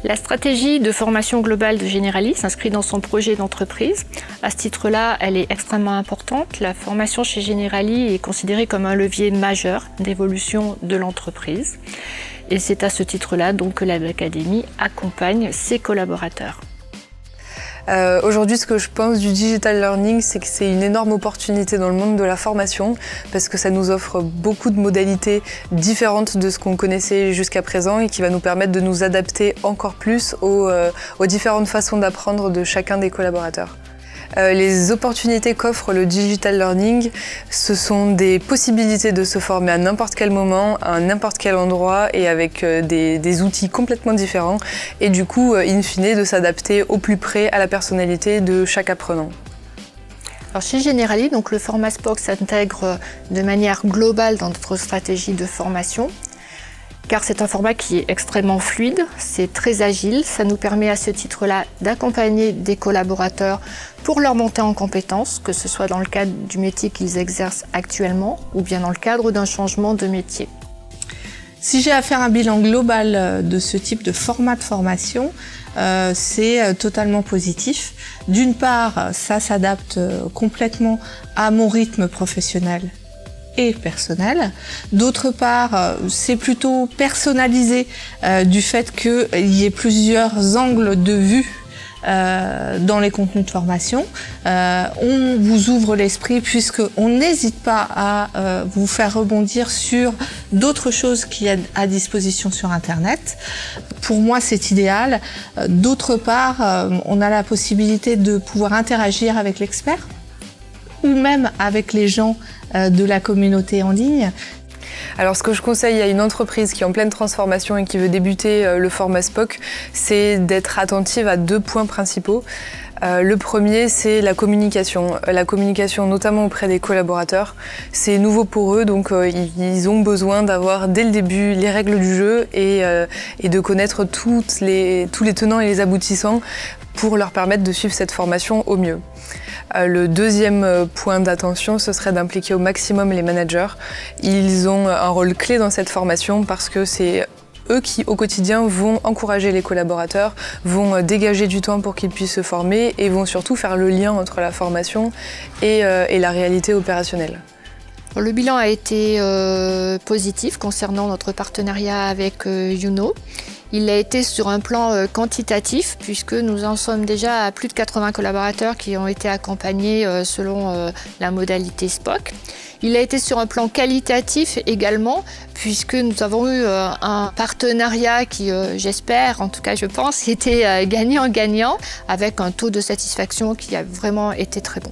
La stratégie de formation globale de Generali s'inscrit dans son projet d'entreprise. À ce titre-là, elle est extrêmement importante. La formation chez Generali est considérée comme un levier majeur d'évolution de l'entreprise. Et c'est à ce titre-là donc que l'Académie accompagne ses collaborateurs. Aujourd'hui, ce que je pense du digital learning, c'est que c'est une énorme opportunité dans le monde de la formation parce que ça nous offre beaucoup de modalités différentes de ce qu'on connaissait jusqu'à présent et qui va nous permettre de nous adapter encore plus aux différentes façons d'apprendre de chacun des collaborateurs. Les opportunités qu'offre le digital learning, ce sont des possibilités de se former à n'importe quel moment, à n'importe quel endroit et avec des outils complètement différents et du coup, in fine, de s'adapter au plus près à la personnalité de chaque apprenant. Alors chez Generali, donc le format SPOC s'intègre de manière globale dans notre stratégie de formation. Car c'est un format qui est extrêmement fluide, c'est très agile, ça nous permet à ce titre-là d'accompagner des collaborateurs pour leur montée en compétences, que ce soit dans le cadre du métier qu'ils exercent actuellement ou bien dans le cadre d'un changement de métier. Si j'ai à faire un bilan global de ce type de format de formation, c'est totalement positif. D'une part, ça s'adapte complètement à mon rythme professionnel et personnel. D'autre part, c'est plutôt personnalisé du fait qu'il y ait plusieurs angles de vue dans les contenus de formation. On vous ouvre l'esprit puisqu'on n'hésite pas à vous faire rebondir sur d'autres choses qu'il y a à disposition sur Internet. Pour moi, c'est idéal. D'autre part, on a la possibilité de pouvoir interagir avec l'expert ou même avec les gens de la communauté en ligne. Alors ce que je conseille à une entreprise qui est en pleine transformation et qui veut débuter le format SPOC, c'est d'être attentive à deux points principaux. Le premier, c'est la communication. La communication notamment auprès des collaborateurs. C'est nouveau pour eux, donc ils ont besoin d'avoir dès le début les règles du jeu et de connaître tous les tenants et les aboutissants pour leur permettre de suivre cette formation au mieux. Le deuxième point d'attention, ce serait d'impliquer au maximum les managers. Ils ont un rôle clé dans cette formation parce que c'est eux qui, au quotidien, vont encourager les collaborateurs, vont dégager du temps pour qu'ils puissent se former et vont surtout faire le lien entre la formation et la réalité opérationnelle. Le bilan a été positif concernant notre partenariat avec Youno. Il a été sur un plan quantitatif puisque nous en sommes déjà à plus de 80 collaborateurs qui ont été accompagnés selon la modalité SPOC. Il a été sur un plan qualitatif également puisque nous avons eu un partenariat qui, j'espère, en tout cas je pense, était gagnant-gagnant avec un taux de satisfaction qui a vraiment été très bon.